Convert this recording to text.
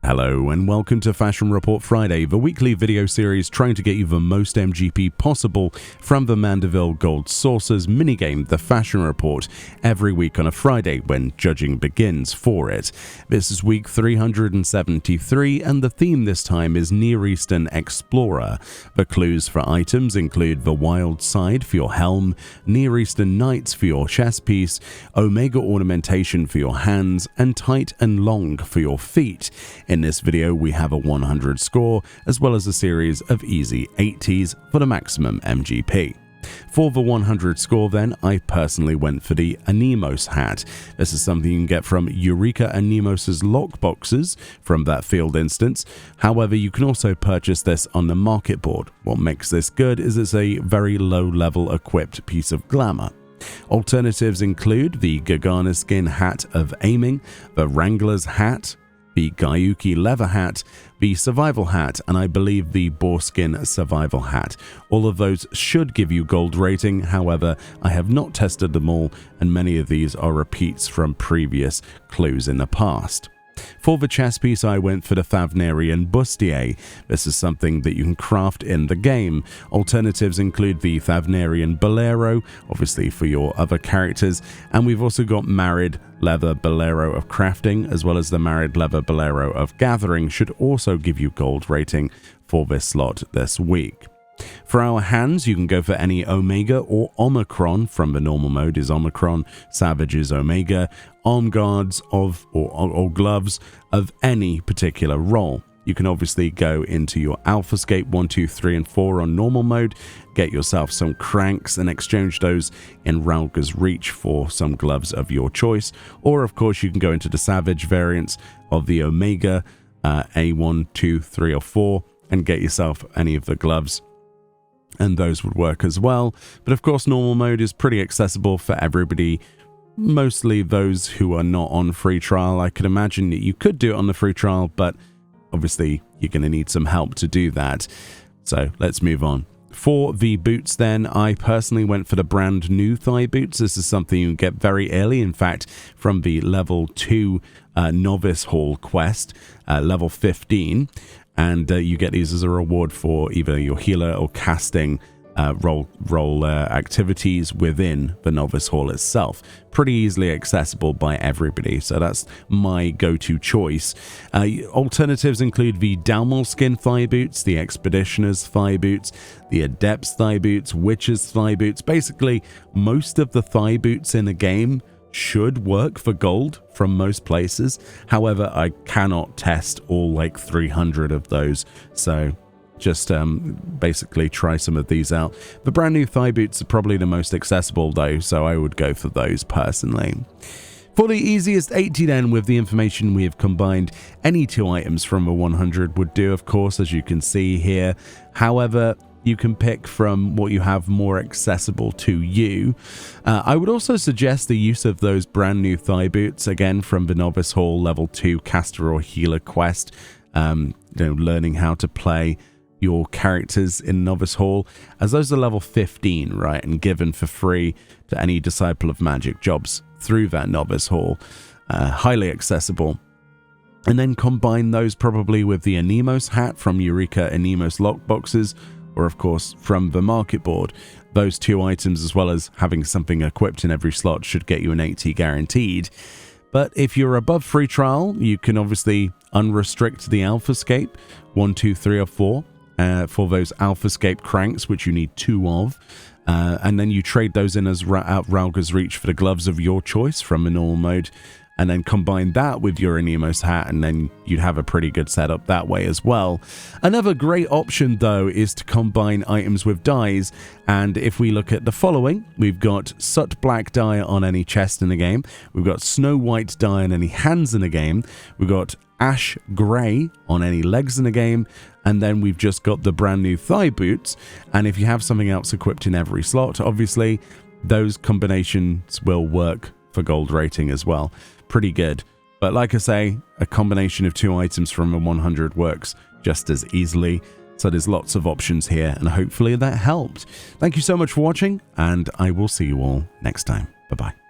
Hello and welcome to Fashion Report Friday, the weekly video series trying to get you the most MGP possible from the Mandeville Gold Sources minigame, the Fashion Report, every week on a Friday when judging begins for it. This is week 373 and the theme this time is Near Eastern Explorer. The clues for items include the Wild Side for your helm, Near Eastern Knights for your chest piece, Omega ornamentation for your hands, and Tight and Long for your feet. In this video, we have a 100 score, as well as a series of easy 80s for the maximum MGP. For the 100 score then, I personally went for the Anemos hat. This is something you can get from Eureka Anemos's lockboxes from that field instance. However, you can also purchase this on the market board. What makes this good is it's a very low-level equipped piece of glamour. Alternatives include the Gargana skin hat of aiming, the Wrangler's hat, the Gyuki leather hat, the survival hat, and I believe the boarskin survival hat. All of those should give you gold rating, however, I have not tested them all, and many of these are repeats from previous clues in the past. For the chest piece, I went for the Thavnarian bustier. This is something that you can craft in the game. Alternatives include the Thavnarian bolero, obviously for your other characters, and we've also got Married Leather Bolero of crafting, as well as the Married Leather Bolero of gathering should also give you gold rating for this slot this week. For our hands, you can go for any Omega or Omicron. From the normal mode is Omicron, Savage is Omega, arm guards of or gloves of any particular role. You can obviously go into your Alphascape 1, 2, 3, and 4 on normal mode, get yourself some cranks and exchange those in Ralga's Reach for some gloves of your choice. Or of course you can go into the Savage variants of the Omega A1, 2, 3, or 4 and get yourself any of the gloves, and those would work as well. But of course normal mode is pretty accessible for everybody, mostly those who are not on free trial. I could imagine that you could do it on the free trial, but obviously you're going to need some help to do that. So let's move on. For the boots then, I personally went for the brand new thigh boots. This is something you can get very early, in fact, from the level 2 Novice Hall quest, level 15. And you get these as a reward for either your healer or casting role activities within the Novice Hall itself. Pretty easily accessible by everybody, so that's my go-to choice. Alternatives include the Dalmor skin thigh boots, the Expeditioner's thigh boots, the Adept's thigh boots, Witcher's thigh boots. Basically, most of the thigh boots in the game should work for gold from most places. However, I cannot test all like 300 of those, so just basically try some of these out. The brand new thigh boots are probably the most accessible though, so I would go for those personally. For the easiest 80 then, with the information we have combined, any two items from a 100 would do, of course, as you can see here. However, you can pick from what you have more accessible to you. I would also suggest the use of those brand new thigh boots, again from the Novice Hall level 2 caster or healer quest, learning how to play your characters in Novice Hall, as those are level 15, right, and given for free to any Disciple of Magic jobs through that Novice Hall. Highly accessible. And then combine those probably with the Anemos hat from Eureka Anemos lockboxes, or of course from the market board. Those two items, as well as having something equipped in every slot, should get you an 80 guaranteed. But if you're above free trial, you can obviously unrestrict the Alphascape 1, 2, 3, or 4 for those Alphascape cranks, which you need 2 of. And then you trade those in as out Ralga's Reach for the gloves of your choice from a normal mode, and then combine that with your Anemos hat, and then you'd have a pretty good setup that way as well. Another great option though is to combine items with dyes, and if we look at the following, we've got Soot Black dye on any chest in the game, we've got Snow White dye on any hands in the game, we've got Ash Grey on any legs in the game, and then we've just got the brand new thigh boots. And if you have something else equipped in every slot, obviously those combinations will work for gold rating as well. Pretty good. But like I say, a combination of two items from a 100 works just as easily. So there's lots of options here, and hopefully that helped. Thank you so much for watching, and I will see you all next time. Bye-bye.